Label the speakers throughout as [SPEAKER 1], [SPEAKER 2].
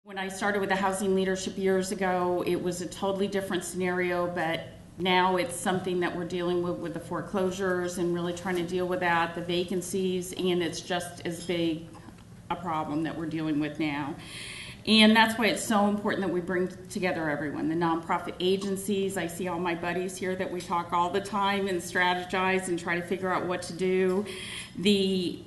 [SPEAKER 1] When I started with the housing leadership years ago, it was a totally different scenario, but now it's something that we're dealing with the foreclosures and really trying to deal with that, the vacancies, and it's just as big a problem that we're dealing with now. And that's why it's so important that we bring together everyone, the nonprofit agencies. I see all my buddies here that we talk all the time and strategize and try to figure out what to do. The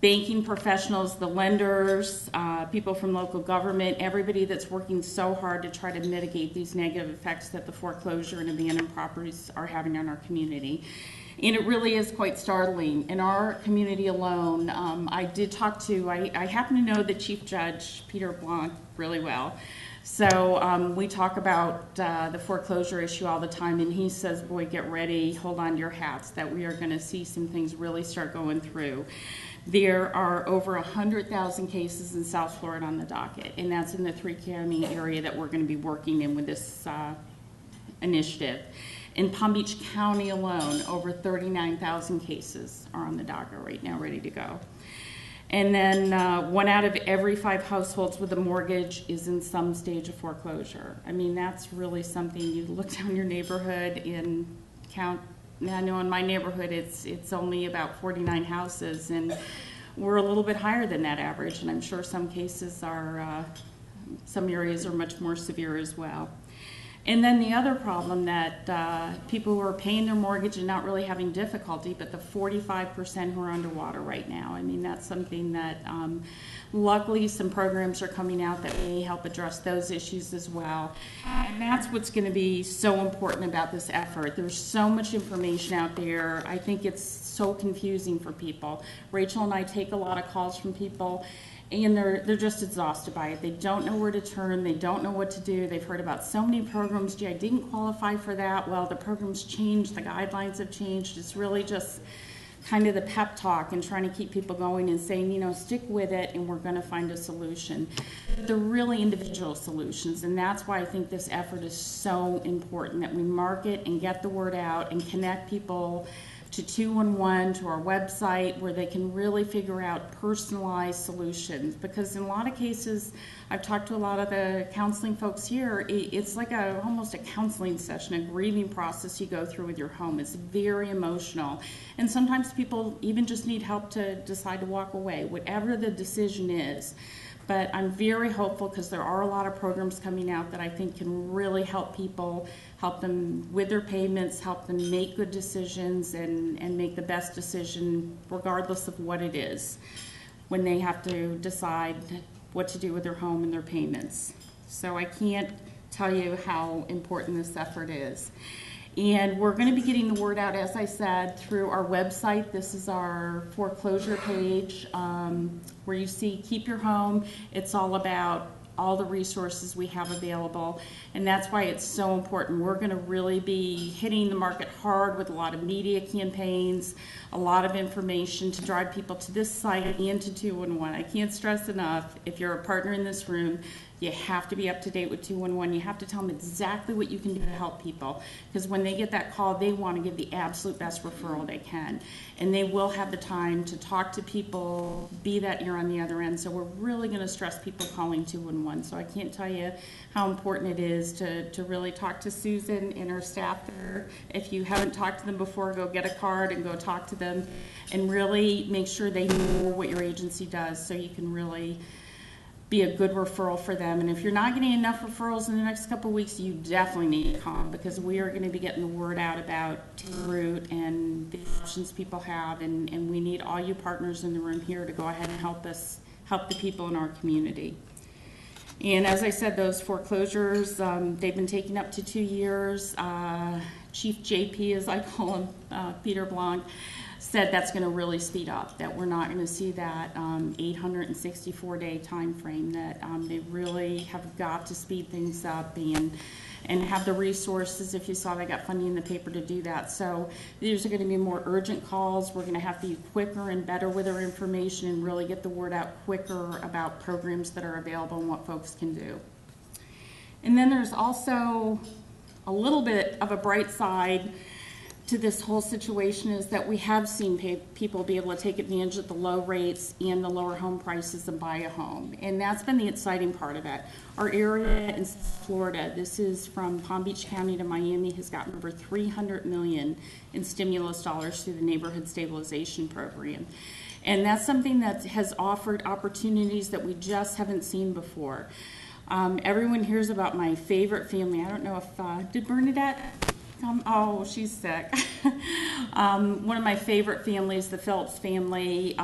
[SPEAKER 1] banking professionals, the lenders, people from local government, everybody that's working so hard to try to mitigate these negative effects that the foreclosure and abandoned properties are having on our community. And it really is quite startling. In our community alone, I happen to know the Chief Judge, Peter Blanc, really well. So we talk about the foreclosure issue all the time, and he says, boy, get ready, hold on to your hats, that we are going to see some things really start going through. There are over 100,000 cases in South Florida on the docket, and that's in the three-county area that we're going to be working in with this initiative. In Palm Beach County alone, over 39,000 cases are on the docket right now, ready to go. And then 1 out of every 5 households with a mortgage is in some stage of foreclosure. I mean, that's really something. You look down your neighborhood and count. I know in my neighborhood it's only about 49 houses, and we're a little bit higher than that average, and I'm sure some cases are, some areas are much more severe as well. And then the other problem that people who are paying their mortgage and not really having difficulty, but the 45% who are underwater right now. I mean, that's something that luckily some programs are coming out that may help address those issues as well. And that's what's going to be so important about this effort. There's so much information out there. I think it's so confusing for people. Rachel and I take a lot of calls from people, and they're just exhausted by it. They don't know where to turn. They don't know what to do. They've heard about so many programs. Gee, I didn't qualify for that. Well, the program's changed. The guidelines have changed. It's really just kind of the pep talk and trying to keep people going and saying, you know, stick with it and we're going to find a solution. They're really individual solutions, and that's why I think this effort is so important, that we market and get the word out and connect people to 211, to our website, where they can really figure out personalized solutions. Because in a lot of cases, I've talked to a lot of the counseling folks here, it's like almost a counseling session, a grieving process you go through with your home. It's very emotional. And sometimes people even just need help to decide to walk away, whatever the decision is. But I'm very hopeful because there are a lot of programs coming out that I think can really help people, help them with their payments, help them make good decisions and make the best decision regardless of what it is when they have to decide what to do with their home and their payments. So I can't tell you how important this effort is. And we're going to be getting the word out, as I said, through our website. This is our foreclosure page where you see Keep Your Home. It's all about all the resources we have available, and that's why it's so important. We're going to really be hitting the market hard with a lot of media campaigns, a lot of information to drive people to this site and to 211. I can't stress enough, if you're a partner in this room, you have to be up to date with 211. You have to tell them exactly what you can do to help people, because when they get that call, they want to give the absolute best referral they can, and they will have the time to talk to people, be that ear on the other end. So we're really going to stress people calling 211. So I can't tell you how important it is to really talk to Susan and her staff there. If you haven't talked to them before, go get a card and go talk to them and really make sure they know what your agency does, so you can really be a good referral for them. And if you're not getting enough referrals in the next couple of weeks, you definitely need to call, because we are going to be getting the word out about Root and the options people have, and we need all you partners in the room here to go ahead and help the people in our community. And as I said, those foreclosures, they've been taking up to 2 years. Chief JP, as I call him, Peter Blanc, said that's going to really speed up, that we're not going to see that 864-day time frame, that they really have got to speed things up and have the resources. If you saw, they got funding in the paper to do that. So these are going to be more urgent calls. We're going to have to be quicker and better with our information and really get the word out quicker about programs that are available and what folks can do. And then there's also a little bit of a bright side to this whole situation is that we have seen people be able to take advantage of the low rates and the lower home prices and buy a home. And that's been the exciting part of it. Our area in Florida, this is from Palm Beach County to Miami, has gotten over $300 million in stimulus dollars through the Neighborhood Stabilization Program. And that's something that has offered opportunities that we just haven't seen before. Everyone hears about my favorite family. I don't know if, did Bernadette come? Oh, she's sick. One of my favorite families, the Phillips family,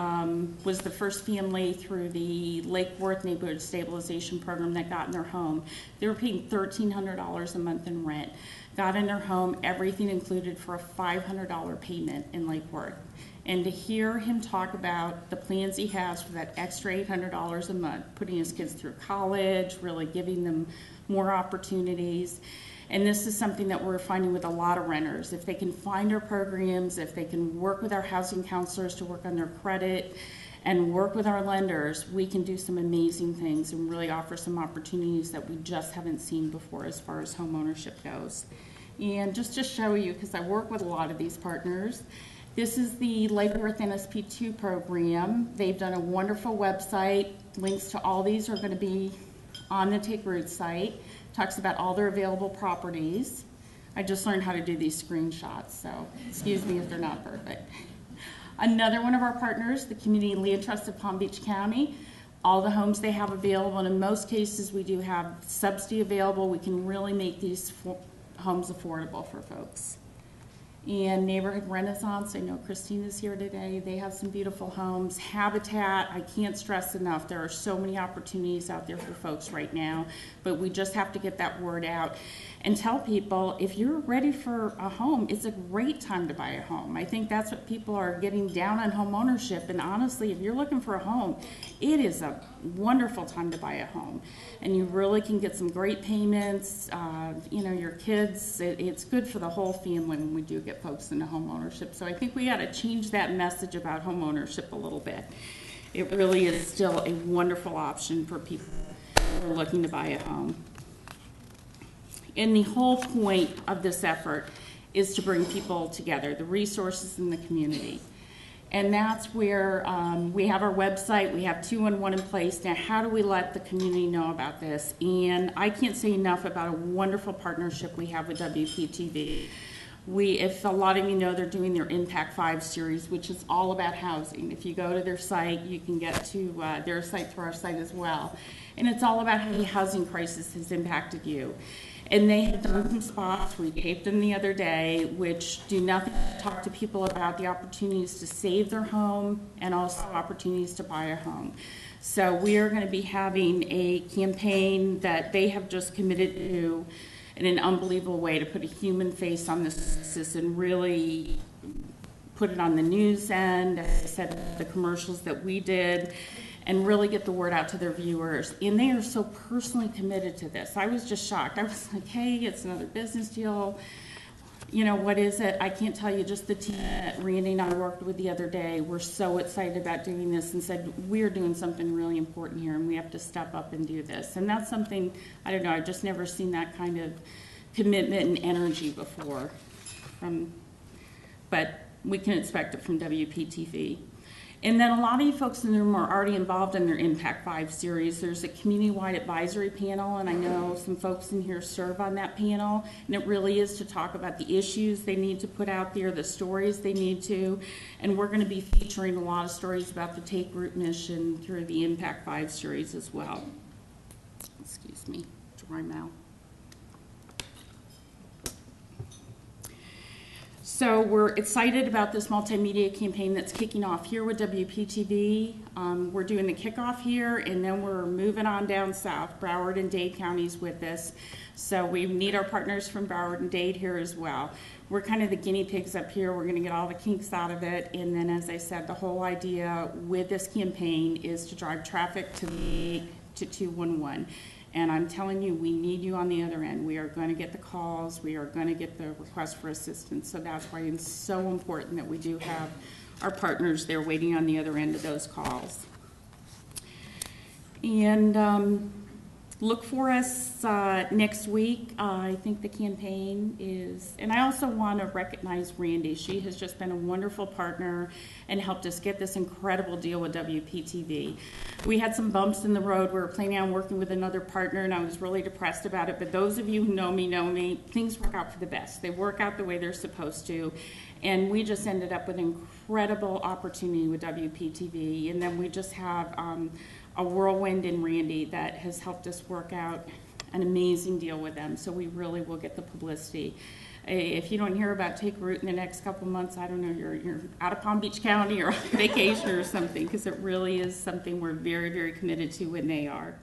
[SPEAKER 1] was the first family through the Lake Worth Neighborhood Stabilization Program that got in their home. They were paying $1,300 a month in rent. Got in their home, everything included for a $500 payment in Lake Worth. And to hear him talk about the plans he has for that extra $800 a month, putting his kids through college, really giving them more opportunities. And this is something that we're finding with a lot of renters. If they can find our programs, if they can work with our housing counselors to work on their credit and work with our lenders, we can do some amazing things and really offer some opportunities that we just haven't seen before as far as home ownership goes. And just to show you, because I work with a lot of these partners, this is the Lake Worth NSP2 program. They've done a wonderful website. Links to all these are going to be on the Take Root site. Talks about all their available properties. I just learned how to do these screenshots, so excuse me if they're not perfect. Another one of our partners, the Community Land Trust of Palm Beach County. All the homes they have available, and in most cases we do have subsidy available. We can really make these homes affordable for folks. And Neighborhood Renaissance, I know Christine is here today. They have some beautiful homes. Habitat, I can't stress enough, there are so many opportunities out there for folks right now, but we just have to get that word out and tell people, if you're ready for a home, it's a great time to buy a home. I think that's what people are getting down on home ownership, and honestly, if you're looking for a home, it is a wonderful time to buy a home. And you really can get some great payments, you know, your kids, it's good for the whole family when we do get folks into home ownership. So I think we got to change that message about home ownership a little bit. It really is still a wonderful option for people who are looking to buy a home. And the whole point of this effort is to bring people together, the resources in the community. And that's where we have our website, we have 2-in-1 in place. Now, how do we let the community know about this? And I can't say enough about a wonderful partnership we have with WPTV. If a lot of you know, they're doing their Impact 5 series, which is all about housing. If you go to their site, you can get to their site through our site as well. And it's all about how the housing crisis has impacted you. And they have done some spots, we taped them the other day, which do nothing but talk to people about the opportunities to save their home and also opportunities to buy a home. So we are going to be having a campaign that they have just committed to in an unbelievable way to put a human face on this and really put it on the news end, as I said, the commercials that we did, and really get the word out to their viewers. And they are so personally committed to this. I was just shocked. I was like, hey, it's another business deal. You know, what is it? I can't tell you. Just the team that Randy and I worked with the other day, we're so excited about doing this and said, we're doing something really important here and we have to step up and do this. And that's something, I don't know, I've just never seen that kind of commitment and energy before. But we can expect it from WPTV. And then a lot of you folks in the room are already involved in their Impact 5 series. There's a community-wide advisory panel, and I know some folks in here serve on that panel, and it really is to talk about the issues they need to put out there, the stories they need to, and we're going to be featuring a lot of stories about the Take Root mission through the Impact 5 series as well. Excuse me, dry mouth. So we're excited about this multimedia campaign that's kicking off here with WPTV. We're doing the kickoff here, and then we're moving on down south. Broward and Dade counties with this. So we need our partners from Broward and Dade here as well. We're kind of the guinea pigs up here. We're going to get all the kinks out of it. And then, as I said, the whole idea with this campaign is to drive traffic to 211. And I'm telling you, we need you on the other end. We are going to get the calls. We are going to get the requests for assistance. So that's why it's so important that we do have our partners there waiting on the other end of those calls. And Look for us next week. I think the campaign is, and I also want to recognize Randy. She has just been a wonderful partner and helped us get this incredible deal with WPTV. We had some bumps in the road. We were planning on working with another partner, and I was really depressed about it. But those of you who know me, things work out for the best. They work out the way they're supposed to. And we just ended up with an incredible opportunity with WPTV. And then we just have a whirlwind in Randy that has helped us work out an amazing deal with them. So we really will get the publicity. If you don't hear about Take Root in the next couple months, I don't know, you're out of Palm Beach County or on vacation or something, because it really is something we're very, very committed to, and they are.